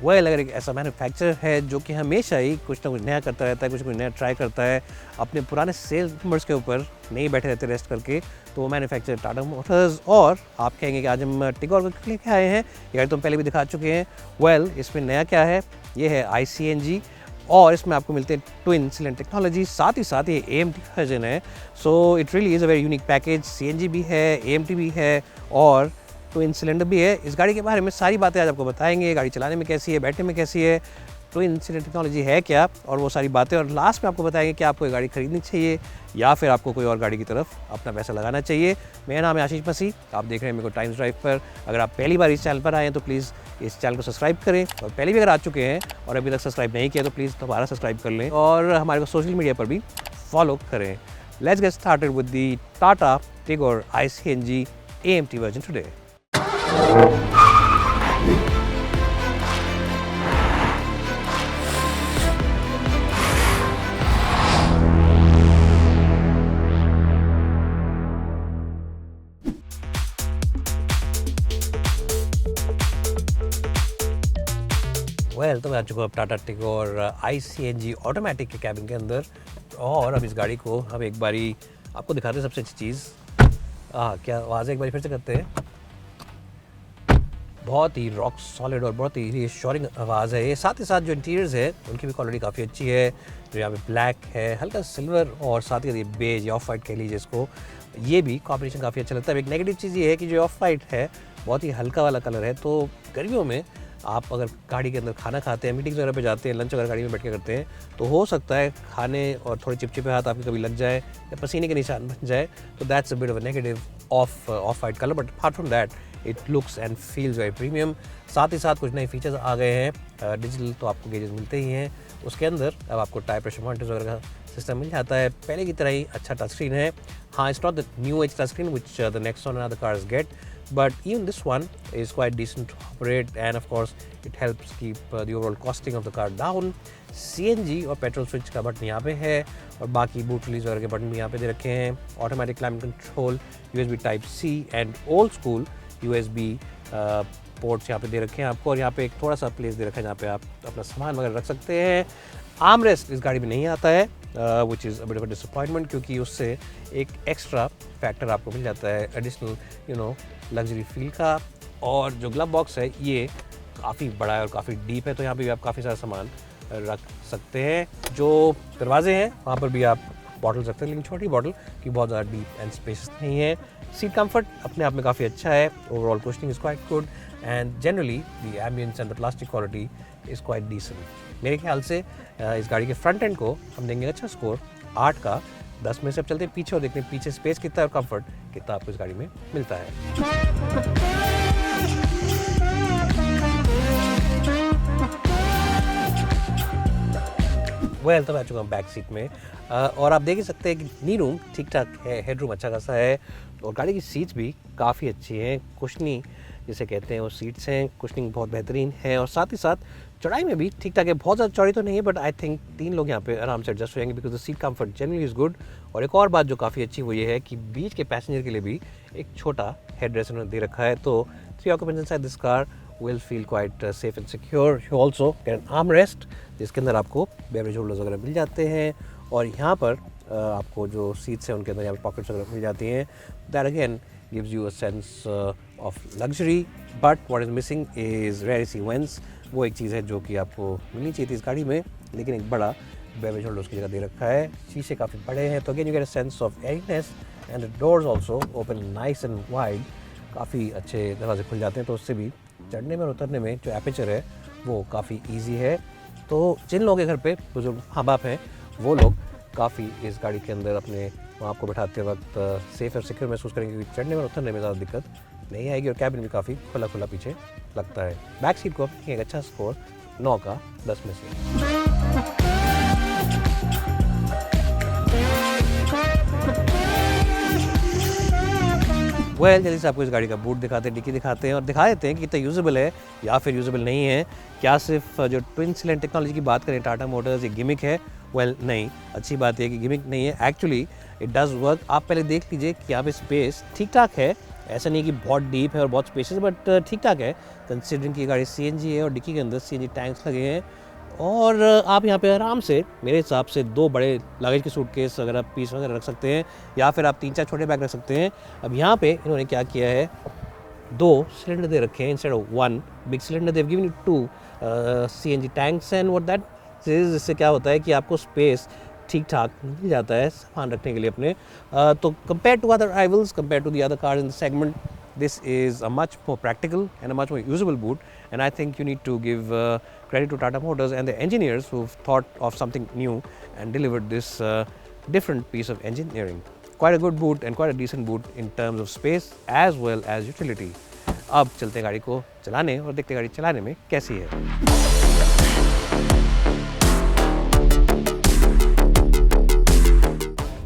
Well अगर एक ऐसा मैन्युफैक्चरर है जो कि हमेशा ही कुछ ना कुछ नया करता रहता है, कुछ ना कुछ नया ट्राई करता है, अपने पुराने सेल्स नंबर्स के ऊपर नहीं बैठे रहते रेस्ट करके, तो वो मैन्युफैक्चरर टाटा मोटर्स। और आप कहेंगे कि आज हम टिगोर को लेके आए हैं, ये गाड़ी तो हम पहले भी दिखा चुके हैं। वेल इसमें नया क्या है, ये है ICNG और इसमें आपको मिलते हैं ट्विन सिलेंडर टेक्नोलॉजी, साथ ही साथ ये AMT वर्जन है। So it really is a very unique package. CNG भी है, AMT भी है और ट्विन सिलेंडर भी है। इस गाड़ी के बारे में सारी बातें आज आपको बताएंगे, गाड़ी चलाने में कैसी है, बैठने में कैसी है, ट्विन सिलेंडर टेक्नोलॉजी है क्या, और वो सारी बातें। और लास्ट में आपको बताएंगे कि आपको ये गाड़ी खरीदनी चाहिए या फिर आपको कोई और गाड़ी की तरफ अपना पैसा लगाना चाहिए। मेरा नाम है आशीष मसीह, आप देख रहे हैं मेरे को टाइम्स ड्राइव पर। अगर आप पहली बार इस चैनल पर आए हैं तो प्लीज़ इस चैनल को सब्सक्राइब करें, और पहले भी अगर आ चुके हैं और अभी तक सब्सक्राइब नहीं किया तो प्लीज़ दोबारा सब्सक्राइब कर लें, और हमारे को सोशल मीडिया पर भी फॉलो करें। Let's get started with the Tata Tigor ICNG AMT version today. Well तो मैं आ चुका हूँ टाटा टिगोर ICNG ऑटोमेटिक के कैबिन के अंदर, और अब इस गाड़ी को हम एक बारी आपको दिखाते हैं। सबसे अच्छी चीज़ क्या आवाज़ एक बारी फिर से करते हैं, बहुत ही रॉक सॉलिड और बहुत ही रीअश्योरिंग आवाज़ है ये। साथ ही साथ जो इंटीरियर्स है उनकी भी क्वालिटी काफ़ी अच्छी है, जो यहाँ पे ब्लैक है, हल्का सिल्वर और साथ ही ये बेज या ऑफ वाइट कह लीजिए इसको, ये भी कॉम्बिनेशन काफ़ी अच्छा लगता है। एक नेगेटिव चीज़ ये है कि जो ऑफ वाइट है बहुत ही हल्का वाला कलर है, तो गर्मियों में आप अगर गाड़ी के अंदर खाना खाते हैं, मीटिंग्स वगैरह पे जाते हैं, लंच वगैरह गाड़ी में बैठ के करते हैं, तो हो सकता है खाने और थोड़े चिपचिपे हाथ आपके कभी लग जाए या पसीने के निशान बन जाए, तो that's a bit of a negative of white colour. But apart from that it looks and feels very premium. साथ ही साथ कुछ नए फीचर्स आ गए हैं। डिजिटल तो आपको गेजेस मिलते ही हैं, उसके अंदर अब आपको टायर प्रेशर मॉनिटर्स वगैरह का सिस्टम मिल जाता है। पहले की तरह ही अच्छा टच स्क्रीन है। हाँ, it's not the new age touch screen which the Nexon and other cars get, but even this one is quite decent to operate, and of course it helps keep the overall costing of the car down. CNG और petrol switch का button यहाँ पे है, और बाकी boot release वगैरह के button भी यहाँ पे दे रखे हैं। Automatic climate control, USB Type-C and old school USB ports यहाँ पे दे रखे हैं आपको, और यहाँ पे एक थोड़ा सा प्लेस दे रखा है जहाँ पे आप अपना सामान वगैरह रख सकते हैं। आर्म रेस्ट इस गाड़ी में नहीं आता है, which is a bit of a disappointment, क्योंकि उससे एक एक्स्ट्रा फैक्टर आपको मिल जाता है, एडिशनल लग्जरी फील का। और जो ग्लव बॉक्स है ये काफ़ी बड़ा है और काफ़ी डीप है, तो यहाँ पे भी आप काफ़ी सारा सामान रख सकते हैं। जो दरवाजे हैं वहाँ पर भी आप बॉटल्स रखते हैं, लेकिन छोटी बॉटल की बहुत ज़्यादा डीप एंड स्पेस नहीं है। सीट कंफर्ट अपने आप में काफ़ी अच्छा है, overall cushioning is quite good, and generally the ambience and the plastic quality is quite decent. मेरे ख्याल से इस गाड़ी के फ्रंट एंड को हम देंगे अच्छा स्कोर 8 का 10 में से। अब चलते हैं पीछे और देखते हैं पीछे स्पेस कितना है और कंफर्ट कितना आपको इस गाड़ी में मिलता है। वेल तो मैं आ चुका हूँ बैक सीट में, और आप देख ही सकते हैं कि नी रूम ठीक ठाक है, हेड रूम अच्छा खासा है, और गाड़ी की सीट्स भी काफ़ी अच्छी हैं। कुशनी जिसे कहते हैं वो सीट्स हैं, कुशनिंग बहुत बेहतरीन है, और साथ ही साथ चौड़ाई में भी ठीक ठाक है। बहुत ज़्यादा चौड़ी तो नहीं है, बट आई थिंक 3 लोग यहाँ पे आराम से एडजस्ट हो जाएंगे, because the seat comfort generally is good. और एक और बात जो काफ़ी अच्छी वो ये है कि बीच के पैसेंजर के लिए भी एक छोटा हेड रेस्ट उन्होंने दे रखा है, तो 3 occupants inside this car will feel quite safe and secure. You also get an armrest जिसके अंदर आपको बेवरेज होल्डर्स वगैरह मिल जाते हैं, और यहाँ पर आपको जो सीट्स हैं उनके अंदर यहाँ पर पॉकेट्स वगैरह मिल जाती हैं। That again gives you a sense of luxury, but what is missing is rear AC vents. वो एक चीज़ है जो कि आपको मिलनी चाहिए थी इस गाड़ी में, लेकिन एक बड़ा बेवरेज होल्डर उसकी जगह दे रखा है। शीशे काफ़ी बड़े हैं, तो again you get a sense of airiness, and the doors also open nice and wide. काफ़ी अच्छे दरवाजे खुल जाते हैं, तो उससे भी चढ़ने में और उतरने में जो एपेचर है वो काफ़ी इजी है। तो जिन लोगों के घर पे बुजुर्ग माँ बाप हैं वो लोग काफ़ी इस गाड़ी के अंदर अपने माँ को बैठाते वक्त सेफ और सिक्योर महसूस करेंगे, क्योंकि चढ़ने में और उतरने में ज़्यादा दिक्कत नहीं आएगी, और कैबिन भी काफ़ी खुला खुला पीछे लगता है। बैक सीट को एक अच्छा स्कोर 9 का 10 में से। वेल जल्दी से आपको इस गाड़ी का बूट दिखाते हैं, डिक्की दिखाते हैं, और दिखा देते हैं कि कितना यूजेबल है या फिर यूजेबल नहीं है। क्या सिर्फ जो ट्विन सिलेंडर टेक्नोलॉजी की बात करें टाटा मोटर्स, ये गिमिक है? वेल नहीं, अच्छी बात है कि गिमिक नहीं है, एक्चुअली इट डज़ वर्क। आप पहले देख लीजिए कि यहाँ पे स्पेस ठीक ठाक है, ऐसा नहीं कि बहुत डीप है और बहुत स्पेशियस, बट ठीक ठाक है कंसिडरिंग कि गाड़ी सीएनजी है और डिक्की के अंदर सीएनजी टैंक्स लगे हैं। और आप यहाँ पे आराम से मेरे हिसाब से 2 बड़े लगेज के सूटकेस अगर आप पीस वगैरह रख सकते हैं, या फिर आप 3-4 छोटे बैग रख सकते हैं। अब यहाँ पे इन्होंने क्या किया है, 2 सिलेंडर दे रखे हैं instead of 1 big cylinder. They've given you 2 CNG tanks and what that is, इससे क्या होता है कि आपको स्पेस ठीक ठाक मिल जाता है सामान रखने के लिए अपने। तो compare to other rivals, compare to the other cars in the segment, this is a much more practical and a much more usable boot, and I think you need to give credit to Tata Motors and the engineers who've thought of something new and delivered this different piece of engineering. Quite a good boot and quite a decent boot in terms of space as well as utility. अब चलते हैं गाड़ी को चलाने और देखते हैं गाड़ी चलाने में कैसी है।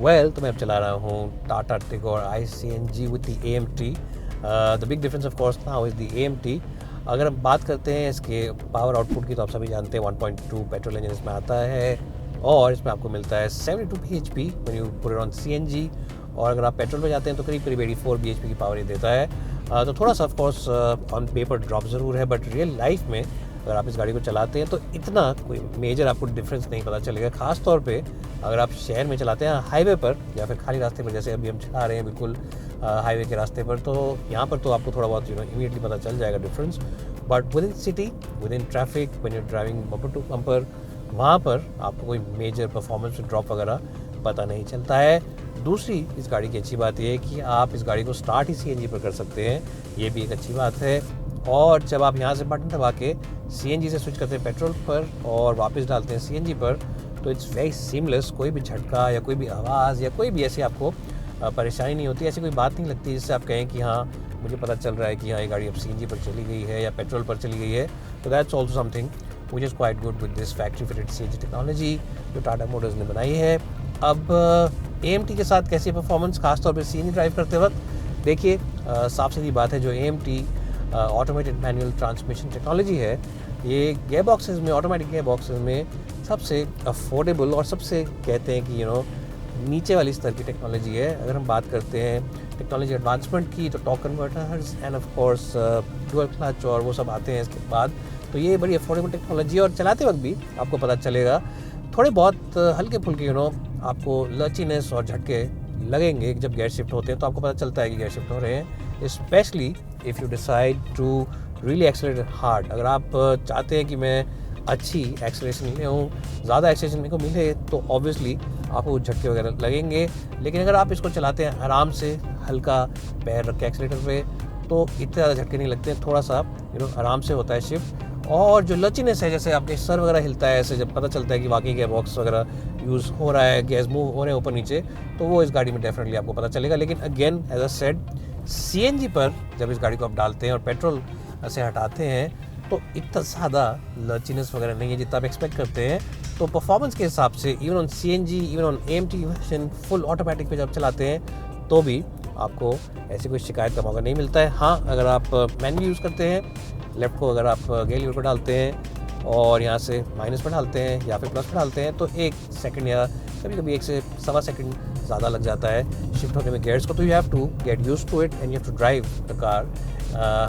Well, तो मैं अब चला रहा हूँ Tata Tigor ICNG with the AMT. The big difference of course now is the AMT. अगर हम बात करते हैं इसके पावर आउटपुट की, तो आप सभी जानते हैं 1.2 पेट्रोल इंजन इसमें आता है और इसमें आपको मिलता है 72 bhp when you put it on CNG, और अगर आप पेट्रोल में जाते हैं तो करीब करीब 84 bhp की पावर ये देता है। तो थोड़ा सा of course on paper drop ज़रूर है, बट रियल लाइफ में अगर आप इस गाड़ी को चलाते हैं तो इतना कोई मेजर आपको डिफरेंस नहीं पता चलेगा। ख़ास तौर पे अगर आप शहर में चलाते हैं हाईवे पर या फिर खाली रास्ते पर, जैसे अभी हम चला रहे हैं बिल्कुल हाईवे के रास्ते पर, तो यहाँ पर तो आपको थोड़ा बहुत इमीडिएटली पता चल जाएगा difference. But within city, within traffic, when you driving bumper to bumper, वहाँ पर आपको कोई मेजर परफॉर्मेंस ड्रॉप वगैरह पता नहीं चलता है। दूसरी इस गाड़ी की अच्छी बात यह है कि आप इस गाड़ी को स्टार्ट ही CNG पर कर सकते हैं, ये भी एक अच्छी बात है। और जब आप यहाँ से बटन दबा के CNG से स्विच करते हैं पेट्रोल पर और वापस डालते हैं CNG पर, तो इट्स वेरी सीमलेस। कोई भी झटका या कोई भी आवाज़ या कोई भी ऐसी आपको परेशानी नहीं होती, ऐसी कोई बात नहीं लगती जिससे आप कहें कि हाँ मुझे पता चल रहा है कि हाँ ये गाड़ी अब CNG पर चली गई है या पेट्रोल पर चली गई है। तो that's also something which is quite good with this factory fitted CNG technology जो टाटा मोटर्स ने बनाई है। अब AMT के साथ कैसी परफॉर्मेंस, खासतौर पर CNG ड्राइव करते वक्त, देखिए साफ सीधी बात है, जो AMT automated manual transmission technology है, ये गेयर बॉक्सेस में, ऑटोमेटिक गेयर बॉक्सेस में सबसे अफोर्डेबल और सबसे कहते हैं कि नीचे वाली स्तर की टेक्नोलॉजी है। अगर हम बात करते हैं टेक्नोलॉजी एडवांसमेंट की, तो torque converters end of course dual clutch और वो सब आते हैं इसके बाद, तो ये बड़ी अफोर्डेबल टेक्नोलॉजी है। और चलाते वक्त भी आपको पता चलेगा थोड़े बहुत हल्के फुल्के आपको लचीनेस और झटके लगेंगे जब गेयर शिफ्ट होते हैं, तो आपको पता चलता है कि गेयर शिफ्ट हो रहे हैं, specially if you decide to really accelerate hard. अगर आप चाहते हैं कि मैं अच्छी एक्सेलरेशन ले हूँ, ज़्यादा एक्सेलरेशन मेरे को मिले, तो ऑब्वियसली आपको झटके वगैरह लगेंगे। लेकिन अगर आप इसको चलाते हैं आराम से, हल्का पैर रख के एक्सेलेटर पे, तो इतने ज़्यादा झटके नहीं लगते हैं, थोड़ा सा आराम से होता है शिफ्ट। और जो लचीनेस है, जैसे आपके सर वगैरह हिलता है ऐसे, जब पता चलता है कि वाकई गेयर बॉक्स वगैरह यूज़ हो रहा है, गैस मूव हो रहे हैं ऊपर नीचे, तो वो इस गाड़ी में डेफिनेटली आपको पता चलेगा। लेकिन again as I said, CNG पर जब इस गाड़ी को आप डालते हैं और पेट्रोल से हटाते हैं, तो इतना ज़्यादा लचीनेस वगैरह नहीं है जितना आप एक्सपेक्ट करते हैं। तो परफॉर्मेंस के हिसाब से even on CNG, even on AMT version full automatic पे जब चलाते हैं, तो भी आपको ऐसी कोई शिकायत का मौका नहीं मिलता है। हाँ, अगर आप मैनुअल यूज़ करते हैं, लेफ्ट को अगर आप गेयर लीवर पर डालते हैं और यहाँ से माइनस पर डालते हैं या फिर प्लस पर डालते हैं, तो 1 सेकंड या कभी कभी 1 से सवा सेकंड ज़्यादा लग जाता है शिफ्ट होने में गेयर्स को। तो you have to get use to it and you have to drive the car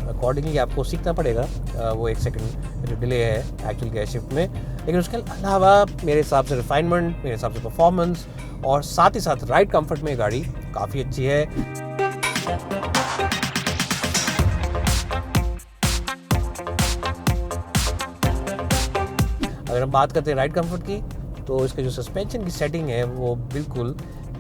accordingly. आपको सीखना पड़ेगा वो 1 सेकंड जो डिले है एक्चुअल गेयर शिफ्ट में। लेकिन उसके अलावा मेरे हिसाब से रिफाइनमेंट, मेरे हिसाब से परफॉर्मेंस और साथ ही साथ राइड कंफर्ट में गाड़ी काफ़ी अच्छी है। अगर हम बात करते हैं राइड कंफर्ट की, तो इसके जो सस्पेंशन की सेटिंग है वो बिल्कुल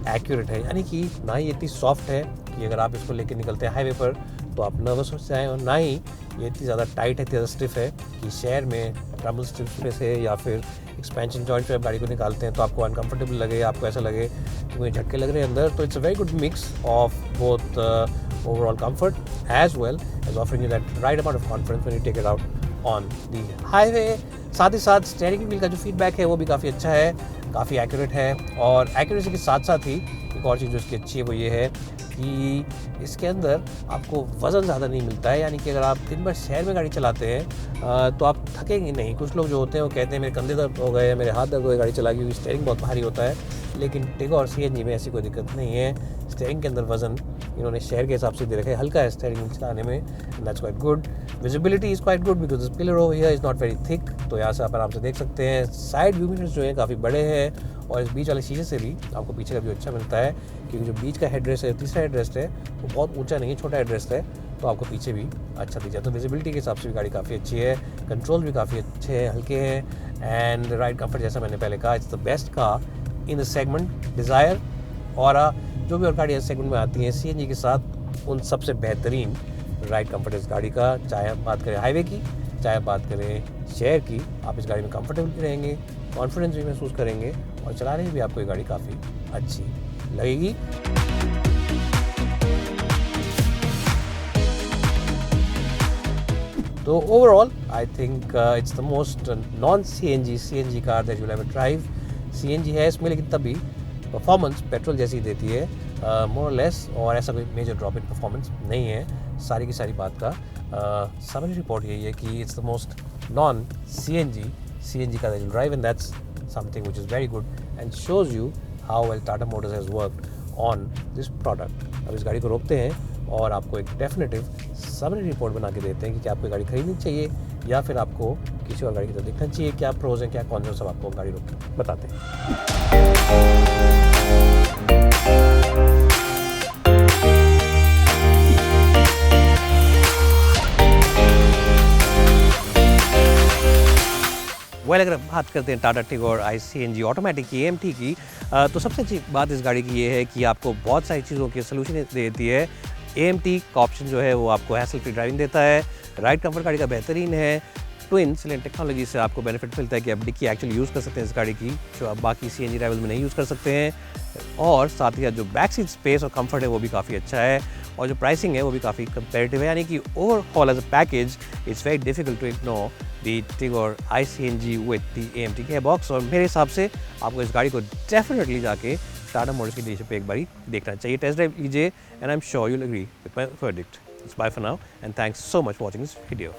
एक्यूरेट है, यानी कि ना ही इतनी सॉफ्ट है कि अगर आप इसको लेकर निकलते हैं हाईवे पर तो आप नर्वस हो जाएं, और ना ही ये इतनी ज़्यादा टाइट है, इतनी ज़्यादा स्टिफ है कि शहर में ट्रबल स्टिफ पे से या फिर एक्सपेंशन जॉइंट पे आप गाड़ी को निकालते हैं तो आपको अनकंफर्टेबल लगे, आपको ऐसा लगे कि मुझे झटके लग रहे हैं अंदर। तो it's a very good mix of both overall comfort as well as offering you that right amount of confidence when you take it out on the highway. साथ ही साथ स्टीयरिंग व्हील का जो फीडबैक है वो भी काफ़ी अच्छा है, काफ़ी एक्यूरेट है। और एक्यूरेसी के साथ साथ ही एक और चीज़ जो इसकी अच्छी है वो ये है कि इसके अंदर आपको वज़न ज़्यादा नहीं मिलता है, यानी कि अगर आप दिन भर शहर में गाड़ी चलाते हैं तो आप थकेंगे नहीं। कुछ लोग जो होते हैं वो कहते हैं मेरे कंधे दर्द हो गए, मेरे हाथ दर्द हो गए गाड़ी चला के, क्योंकि स्टीयरिंग बहुत भारी होता है। लेकिन टिगोर CNG में ऐसी कोई दिक्कत नहीं है। स्टीयरिंग के अंदर वजन इन्होंने शहर के हिसाब से दे रखा है, हल्का है स्टीयरिंग चलाने में, and that's quite good. Visibility is quite good because this pillar over here is not very thick, तो यहाँ से आप आराम से देख सकते हैं। साइड व्यू मिरर्स जो है काफ़ी बड़े हैं, और इस बीच वाले शीशे से भी आपको पीछे का व्यू अच्छा मिलता है, क्योंकि जो बीच का हेडरेस्ट है, तीसरा हेडरेस्ट है, वो बहुत ऊंचा नहीं है, छोटा हेडरेस्ट है, तो आपको पीछे भी अच्छा दिख जाता है। तो विजिबिलिटी के हिसाब से भी गाड़ी काफ़ी अच्छी है, कंट्रोल भी काफ़ी अच्छे हैं, हल्के हैं, एंड राइड कंफर्ट जैसा मैंने पहले कहा, it's the best car in the segment. Desire और जो भी और गाड़ी इस सेगमेंट में आती हैं CNG के साथ, उन सबसे बेहतरीन राइड कंफर्ट इस गाड़ी का। चाहे आप बात करें हाईवे की, चाहे आप बात करें शहर की, आप इस गाड़ी में कंफर्टेबल भी रहेंगे, कॉन्फिडेंस भी महसूस करेंगे, और चलाने में भी आपको ये गाड़ी काफ़ी अच्छी लगेगी। तो overall I think it's the most non CNG car that you will ever drive. CNG है इसमें, लेकिन तब भी परफॉर्मेंस पेट्रोल जैसी देती है मोर और लेस, और ऐसा कोई मेजर ड्रॉप इन परफॉर्मेंस नहीं है। सारी की सारी बात का समरी रिपोर्ट यही है कि it's the most non CNG car that you drive, and that's something which is very good and shows you how well Tata Motors has worked on this product. अब इस गाड़ी को रोकते हैं और आपको एक डेफिनेटिव समरी रिपोर्ट बना के देते हैं कि क्या आपको गाड़ी खरीदनी चाहिए या फिर आपको किसी और गाड़ी की तरफ देखना चाहिए, क्या प्रोज हैं, क्या कॉन्स हैं, सब आपको गाड़ी रोक के बताते हैं। अगर बात करते हैं टाटा टिगोर ICNG ऑटोमेटिक की, AMT की, तो सबसे अच्छी बात इस गाड़ी की ये है कि आपको बहुत सारी चीज़ों के सोल्यूशन देती है। AMT का ऑप्शन जो है वो आपको हैसल फ्री ड्राइविंग देता है, राइड कंफर्ट गाड़ी का बेहतरीन है, ट्विन सिलेंडर टेक्नोलॉजी से आपको बेनिफिट मिलता है कि आप डिक्की एक्चुअली यूज़ कर सकते हैं इस गाड़ी की, जो आप बाकी CNG राइवल में नहीं यूज़ कर सकते हैं, और साथ ही साथ जो बैक सीट स्पेस और कंफर्ट है वो भी काफ़ी अच्छा है, और जो प्राइसिंग है वो भी काफ़ी कंपेरेटिव है। यानी कि overall as a package it's very difficult to ignore the Tigor ICNG with the AMT gearbox, और मेरे हिसाब से आपको इस गाड़ी को डेफिनेटली जाके टाटा मोटर्स की डीलरशिप पे एक बारी देखना चाहिए, टेस्ट ड्राइव लीजिए, and I am sure you will agree with my verdict. It's bye for now and thanks so much for watching this video.